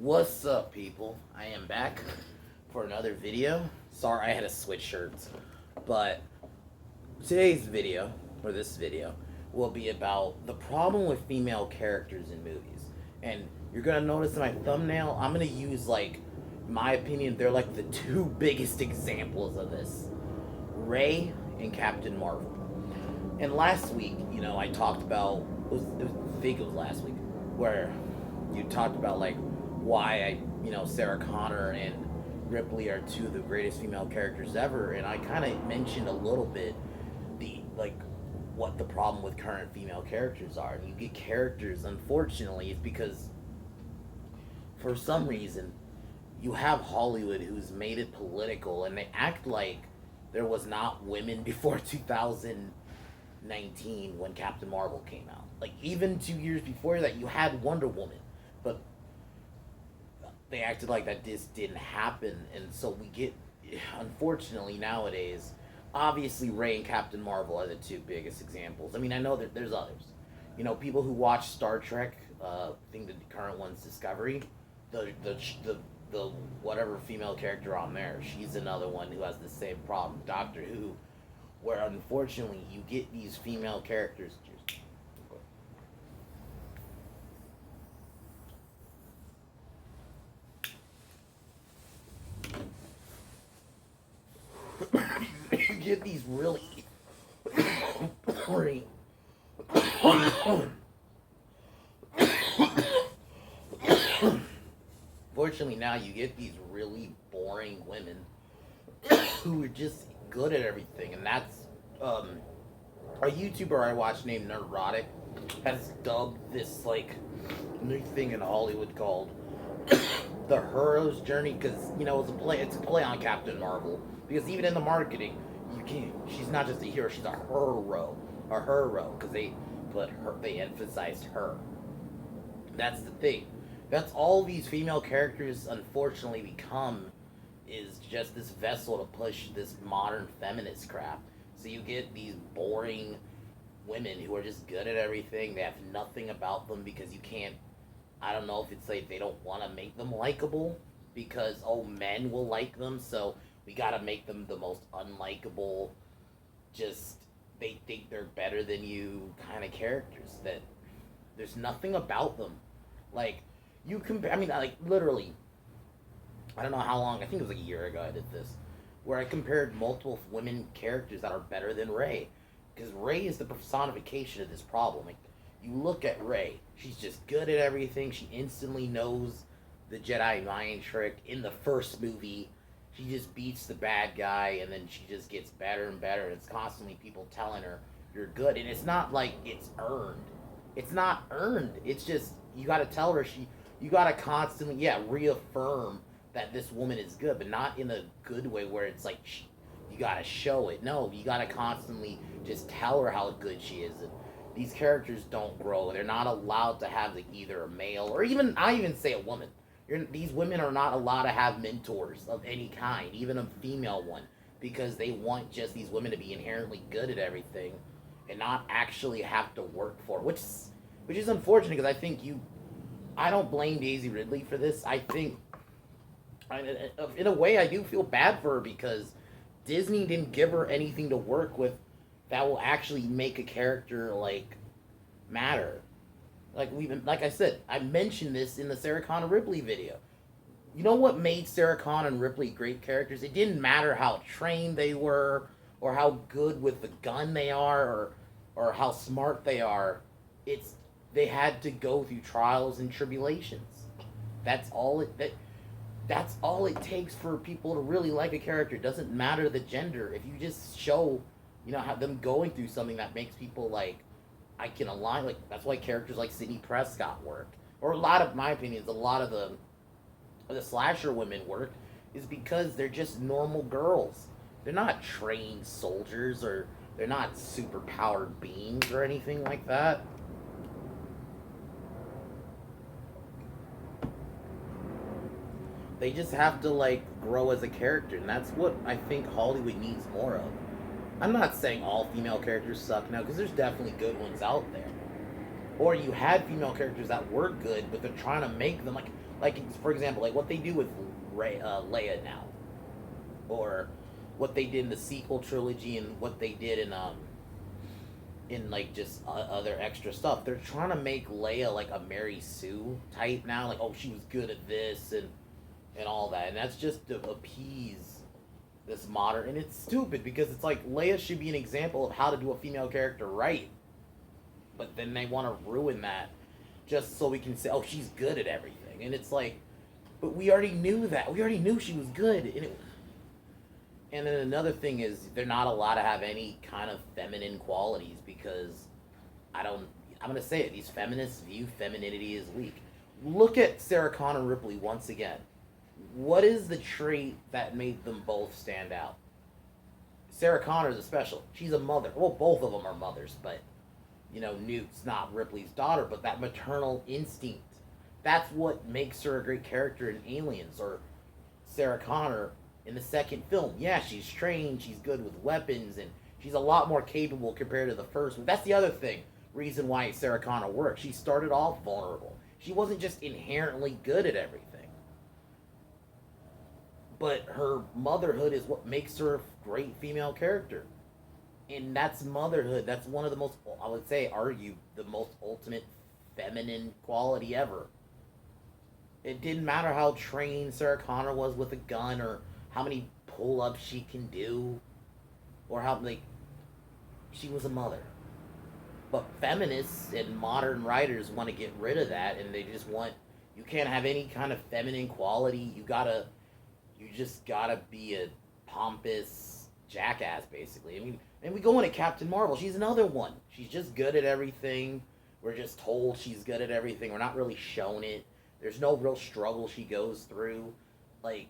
What's up, people? I am back for another video. Sorry, I had to switch shirts, but today's video, or this video, will be about the problem with female characters in movies. And you're gonna notice in my thumbnail, I'm gonna use, my opinion, they're like the two biggest examples of this: Rey and Captain Marvel. And last week, I talked about, I think it was last week, where you talked about, why Sarah Connor and Ripley are two of the greatest female characters ever, and I kind of mentioned a little bit what the problem with current female characters are. And you get characters, unfortunately, it's because for some reason you have Hollywood who's made it political, and they act like there was not women before 2019 when Captain Marvel came out. Like, even 2 years before that, you had Wonder Woman, but they acted like that just didn't happen, and so we get, unfortunately, nowadays, obviously Rey and Captain Marvel are the two biggest examples. I mean, I know that there's others. People who watch Star Trek, I think the current one's Discovery, the whatever female character on there, she's another one who has the same problem. Doctor Who, where unfortunately you get these female characters. You get these really boring. Fortunately, now you get these really boring women who are just good at everything, and that's a YouTuber I watch named Nerdrotic has dubbed this new thing in Hollywood called the hero's journey, because it's a play on Captain Marvel, because even in the marketing she's not just a hero, she's a hero, because they emphasized her. That's the thing. That's all these female characters unfortunately become, is just this vessel to push this modern feminist crap. So you get these boring women who are just good at everything. They have nothing about them, because you can't, I don't know if it's like they don't want to make them likable because, men will like them, so we gotta make them the most unlikable, just, they think they're better than you kind of characters that there's nothing about them. You compare, literally, I don't know how long, I think it was a year ago I did this, where I compared multiple women characters that are better than Rey. Because Rey is the personification of this problem. You look at Rey, she's just good at everything. She instantly knows the Jedi mind trick. In the first movie, she just beats the bad guy, and then she just gets better and better. And it's constantly people telling her, you're good. And it's not like it's earned. It's not earned. It's just, you gotta tell her, you gotta constantly, reaffirm that this woman is good, but not in a good way where it's like you gotta show it. No, you gotta constantly just tell her how good she is. And these characters don't grow. They're not allowed to have either a male or even, I even say a woman. These women are not allowed to have mentors of any kind, even a female one, because they want just these women to be inherently good at everything and not actually have to work for it, which is unfortunate, because I don't blame Daisy Ridley for this. I think, in a way, I do feel bad for her, because Disney didn't give her anything to work with that will actually make a character matter. Like I said, I mentioned this in the Sarah Connor Ripley video. You know what made Sarah Connor and Ripley great characters? It didn't matter how trained they were, or how good with the gun they are, or how smart they are. They had to go through trials and tribulations. That's all it takes for people to really like a character. It doesn't matter the gender. If you just show, how them going through something that makes people I can align. That's why characters like Sidney Prescott work, or a lot of my opinions, a lot of the slasher women work, is because they're just normal girls. They're not trained soldiers, or they're not super powered beings or anything like that. They just have to grow as a character, and that's what I think Hollywood needs more of. I'm not saying all female characters suck now, because there's definitely good ones out there. Or you had female characters that were good, but they're trying to make them Like, for example, like what they do with Leia now, or what they did in the sequel trilogy, and what they did in like just other extra stuff. They're trying to make Leia like a Mary Sue type now. Like, oh, she was good at this and all that, and that's just to appease this modern. And it's stupid because it's like Leia should be an example of how to do a female character right, but then they want to ruin that just so we can say, oh, she's good at everything. And it's like, but we already knew that. We already knew she was good. And then another thing is they're not allowed to have any kind of feminine qualities because I don't. I'm gonna say it. These feminists view femininity as weak. Look at Sarah Connor Ripley once again. What is the trait that made them both stand out? Sarah Connor's a special. She's a mother. Well, both of them are mothers, but Newt's not Ripley's daughter, but that maternal instinct. That's what makes her a great character in Aliens, or Sarah Connor in the second film. Yeah, she's trained, she's good with weapons, and she's a lot more capable compared to the first one. That's the other thing, reason why Sarah Connor works. She started off vulnerable. She wasn't just inherently good at everything. But her motherhood is what makes her a great female character. And that's motherhood. That's one of the most, I would say, argue, the most ultimate feminine quality ever. It didn't matter how trained Sarah Connor was with a gun, or how many pull-ups she can do, or how, like, she was a mother. But feminists and modern writers want to get rid of that, and they just want, you can't have any kind of feminine quality. You just gotta be a pompous jackass, basically. I mean, and we go into Captain Marvel. She's another one. She's just good at everything. We're just told she's good at everything. We're not really shown it. There's no real struggle she goes through. Like,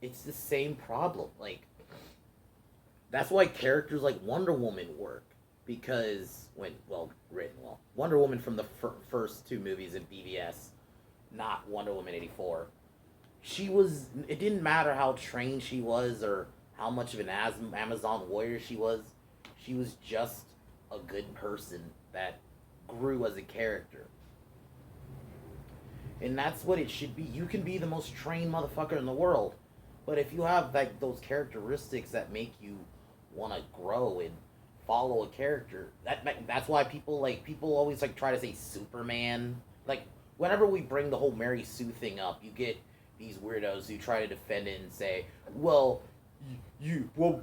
it's the same problem. Like, that's why characters like Wonder Woman work. Because, Wonder Woman from the first two movies in BVS, not Wonder Woman 84. It didn't matter how trained she was or how much of an Amazon warrior she was just a good person that grew as a character. And that's what it should be. You can be the most trained motherfucker in the world, but if you have like those characteristics that make you want to grow and follow a character, that's why people always like try to say Superman. Like, whenever we bring the whole Mary Sue thing up, you get these weirdos who try to defend it and say, well,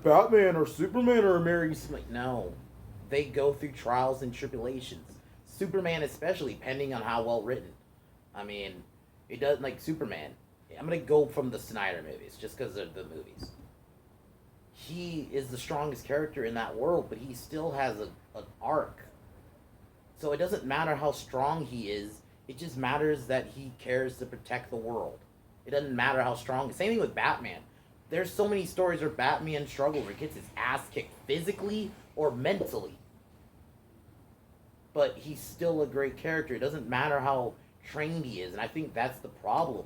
Batman or Superman or Mary Sue. Like, no, they go through trials and tribulations. Superman especially, depending on how well written. I mean, it does, like Superman. I'm gonna go from the Snyder movies just because of the movies. He is the strongest character in that world, but he still has an arc. So it doesn't matter how strong he is. It just matters that he cares to protect the world. It doesn't matter how strong. Same thing with Batman. There's so many stories where Batman struggles or gets his ass kicked physically or mentally. But he's still a great character. It doesn't matter how trained he is. And I think that's the problem,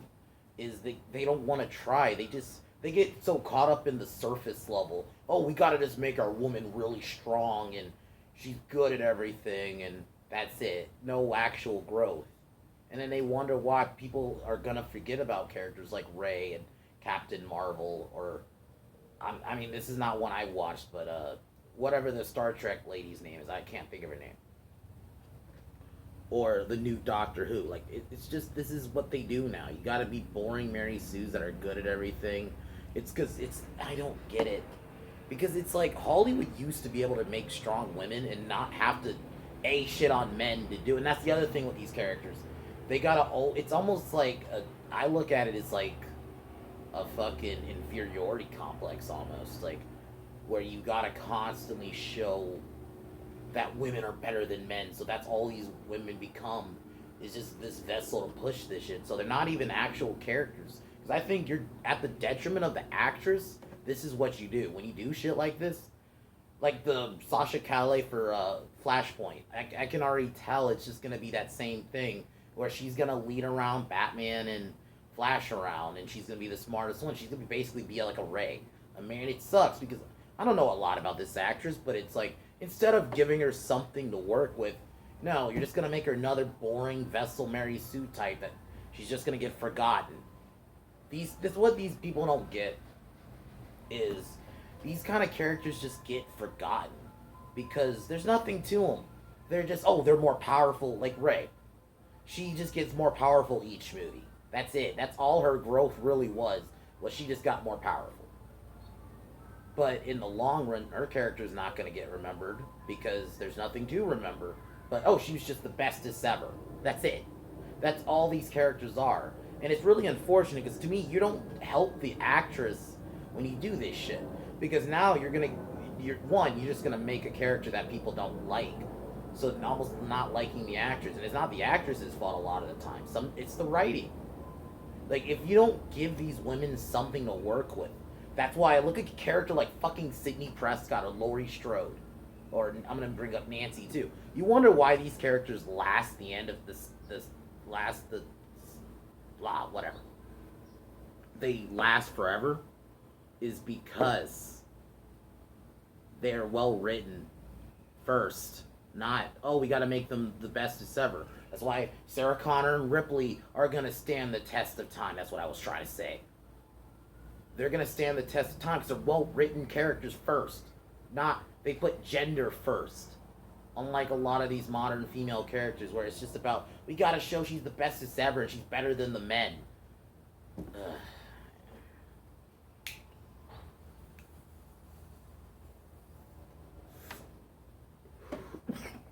is they don't want to try. They get so caught up in the surface level. Oh, we gotta just make our woman really strong and she's good at everything and that's it. No actual growth. And then they wonder why people are gonna forget about characters like Rey and Captain Marvel, or I mean, this is not one I watched, but whatever the Star Trek lady's name is, I can't think of her name. Or the new Doctor Who. Like, it's just, this is what they do now. You gotta be boring Mary Sues that are good at everything. It's because I don't get it. Because it's like, Hollywood used to be able to make strong women and not have to shit on men to do it. And that's the other thing with these characters. They gotta, it's almost like, I look at it as like a fucking inferiority complex almost. Like, where you gotta constantly show that women are better than men, so that's all these women become, is just this vessel to push this shit. So they're not even actual characters. Because I think you're at the detriment of the actress. This is what you do when you do shit like this. Like the Sasha Calais for Flashpoint. I can already tell it's just gonna be that same thing where she's gonna lead around Batman and Flash around, and she's gonna be the smartest one. She's gonna basically be like a Rey. I mean, it sucks because I don't know a lot about this actress, but it's like, instead of giving her something to work with, no, you're just gonna make her another boring vessel Mary Sue type that She's just gonna get forgotten. This is what these people don't get is these kind of characters just get forgotten because there's nothing to them. They're just they're more powerful like Rey. She just gets more powerful each movie. That's it. That's all her growth really was she just got more powerful. But in the long run, her character is not going to get remembered because there's nothing to remember. But she was just the bestest ever. That's it. That's all these characters are. And it's really unfortunate because to me, you don't help the actress when you do this shit. Because now you're just gonna make a character that people don't like. So almost not liking the actress. And it's not the actress's fault a lot of the time. It's the writing. Like, if you don't give these women something to work with, that's why I look at a character like fucking Sidney Prescott or Laurie Strode. Or I'm gonna bring up Nancy too. You wonder why these characters last the end of whatever. They last forever is because they're well written first. Not, we gotta make them the bestest ever. That's why Sarah Connor and Ripley are gonna stand the test of time. That's what I was trying to say. They're gonna stand the test of time because they're well written characters first. They put gender first. Unlike a lot of these modern female characters where it's just about, we gotta show she's the bestest ever and she's better than the men. Ugh.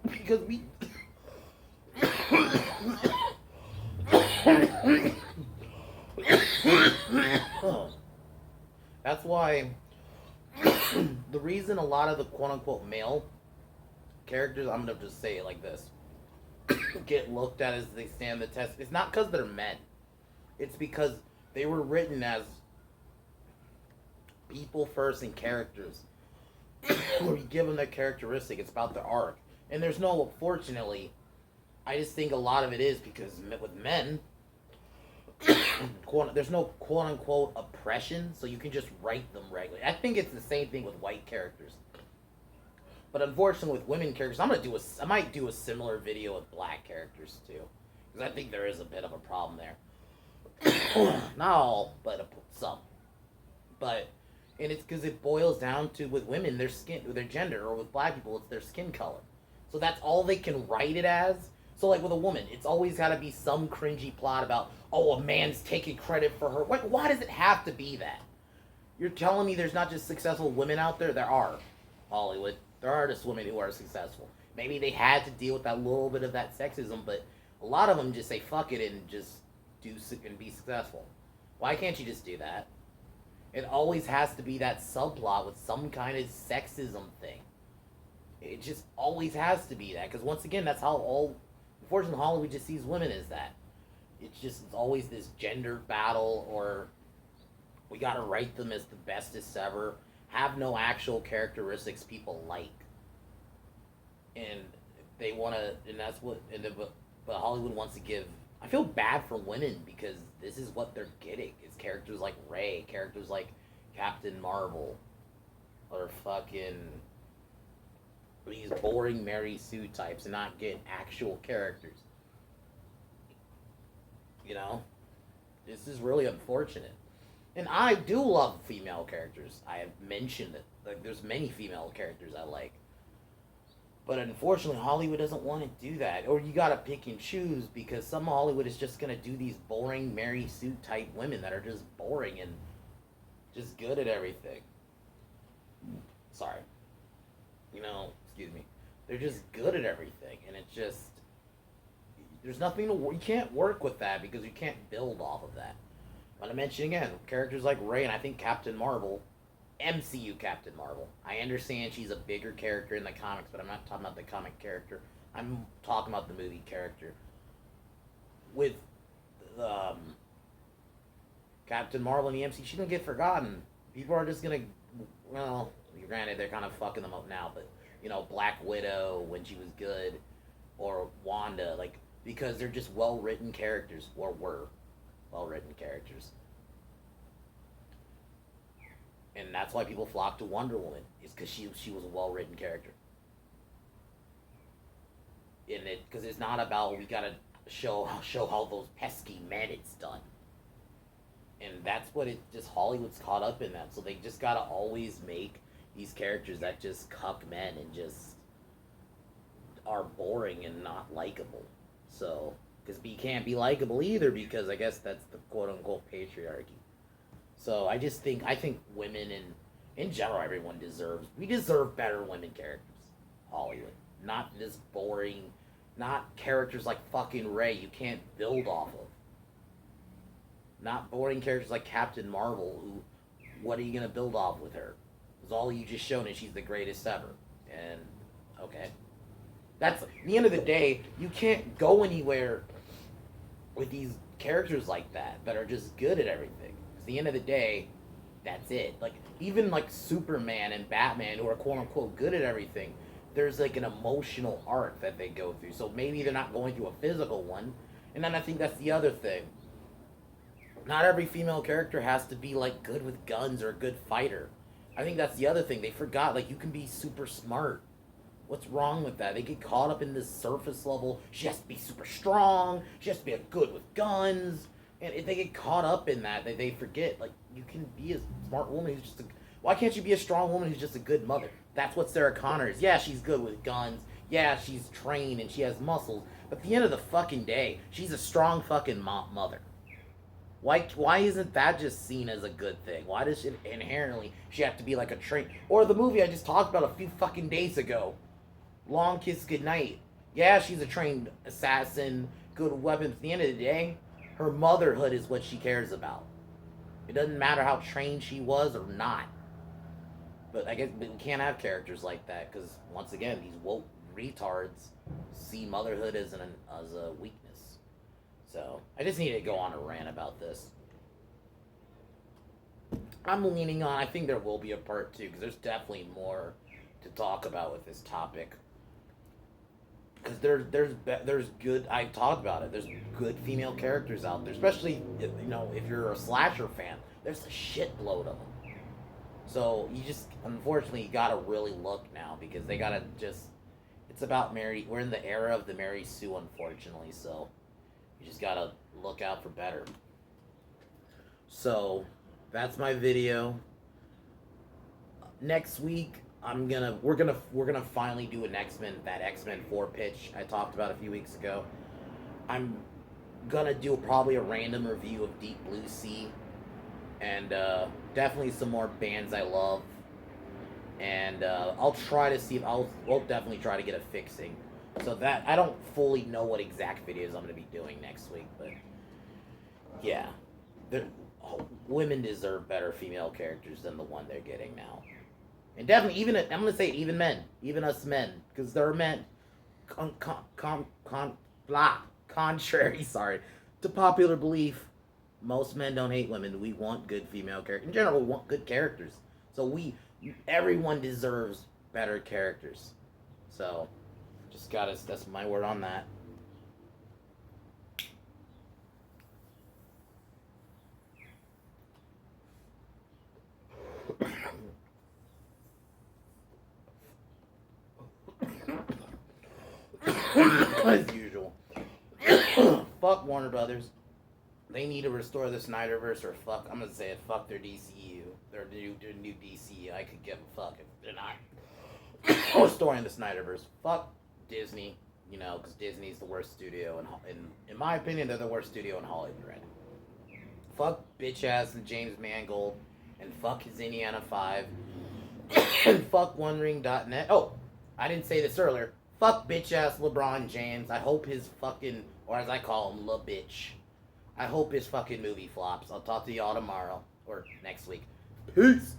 Because we... That's why the reason a lot of the quote-unquote male characters, I'm gonna just say it like this, get looked at as they stand the test, it's not because they're men. It's because they were written as people first and characters. Where you give them their characteristic, it's about their arc. And there's no, fortunately, I just think a lot of it is because with men, there's no quote-unquote oppression, so you can just write them regularly. I think it's the same thing with white characters. But unfortunately with women characters, I might do a similar video with black characters too. Because I think there is a bit of a problem there. Not all, but some. And it's because it boils down to, with women, their skin, their gender, or with black people, it's their skin color. So that's all they can write it as. So like with a woman, it's always got to be some cringy plot about, a man's taking credit for her. Why does it have to be that? You're telling me there's not just successful women out there? There are. Hollywood. There are just women who are successful. Maybe they had to deal with that little bit of that sexism, but a lot of them just say fuck it and just do and be successful. Why can't you just do that? It always has to be that subplot with some kind of sexism thing. It just always has to be that. Because once again, that's how unfortunately, Hollywood just sees women as that. It's always this gender battle, or we gotta write them as the bestest ever, have no actual characteristics people like. And they wanna, and that's what, but Hollywood wants to give. I feel bad for women because this is what they're getting. It's characters like Rey, characters like Captain Marvel, or fucking these boring Mary Sue types, and not getting actual characters. You know? This is really unfortunate. And I do love female characters. I have mentioned it. Like, there's many female characters I like. But unfortunately, Hollywood doesn't want to do that. Or you gotta pick and choose, because some Hollywood is just gonna do these boring Mary Sue type women that are just boring and just good at everything. Sorry. Excuse me. They're just good at everything, and it's just, there's nothing to, you can't work with that because you can't build off of that. I'm gonna mention again, characters like Rey, and I think Captain Marvel, MCU Captain Marvel. I understand she's a bigger character in the comics, but I'm not talking about the comic character. I'm talking about the movie character. With Captain Marvel in the MCU, she don't get forgotten. People are just gonna, well, granted they're kind of fucking them up now, but Black Widow when she was good, or Wanda, like, because they're just well-written characters, or were well-written characters. And that's why people flock to Wonder Woman, is because she was a well-written character. Because it's not about, we gotta show how those pesky men it's done. And that's what it just Hollywood's caught up in that. So they just gotta always make these characters that just cuck men and just are boring and not likable. So because you can't be likable either because I guess that's the quote unquote patriarchy. So I think women and in general everyone we deserve better women characters. Hollywood. Not this boring, not characters like fucking Rey you can't build off of. Not boring characters like Captain Marvel who what are you gonna build off with her? Because all you just shown is she's the greatest ever. And okay. That's at the end of the day, you can't go anywhere with these characters like that are just good at everything. At the end of the day, that's it. Like even like Superman and Batman, who are quote unquote good at everything, there's like an emotional arc that they go through. So maybe they're not going through a physical one. And then I think that's the other thing. Not every female character has to be like good with guns or a good fighter. I think that's the other thing. They forgot like you can be super smart. What's wrong with that? They get caught up in this surface level. She has to be super strong. She has to be good with guns. And if they get caught up in that, they forget, like, you can be a smart woman who's just a... Why can't you be a strong woman who's just a good mother? That's what Sarah Connor is. Yeah, she's good with guns. Yeah, she's trained and she has muscles. But at the end of the fucking day, she's a strong fucking mother. Why isn't that just seen as a good thing? Why does it inherently she have to be like a train? Or the movie I just talked about a few fucking days ago, Long Kiss Goodnight. Yeah, she's a trained assassin, good with weapons. At the end of the day, her motherhood is what she cares about. It doesn't matter how trained she was or not. But I guess we can't have characters like that because, once again, these woke retards see motherhood as a weakness. So, I just need to go on a rant about this. I'm leaning on, I think there will be a part 2 because there's definitely more to talk about with this topic. Because there's good, I talked about it, there's good female characters out there, especially, if you're a slasher fan, there's a shitload of them. So, you just, unfortunately, you gotta really look now, because they gotta just, it's about we're in the era of the Mary Sue, unfortunately, so, you just gotta look out for better. So, that's my video. Next week, we're gonna finally do an X-Men 4 pitch I talked about a few weeks ago. I'm gonna do probably a random review of Deep Blue Sea, and definitely some more bands I love. And I'll try to see if we'll definitely try to get a fixing. So that I don't fully know what exact videos I'm gonna be doing next week, but yeah, women deserve better female characters than the one they're getting now. And definitely, I'm going to say even men, even us men, because there are men, contrary, to popular belief, most men don't hate women. We want good female characters. In general, we want good characters. So everyone deserves better characters. So, that's my word on that. As usual. Fuck Warner Brothers. They need to restore the Snyderverse, or I'm gonna say it, fuck their DCU. Their new DCU. I could give a fuck if they're not restoring the Snyderverse. Fuck Disney, because Disney's the worst studio, in my opinion, they're the worst studio in Hollywood right now. Fuck bitch ass and James Mangold, and fuck his Indiana 5, and fuck OneRing.net. Oh, I didn't say this earlier. Fuck bitch ass LeBron James. I hope his fucking, or as I call him, La Bitch. I hope his fucking movie flops. I'll talk to y'all tomorrow, or next week. Peace!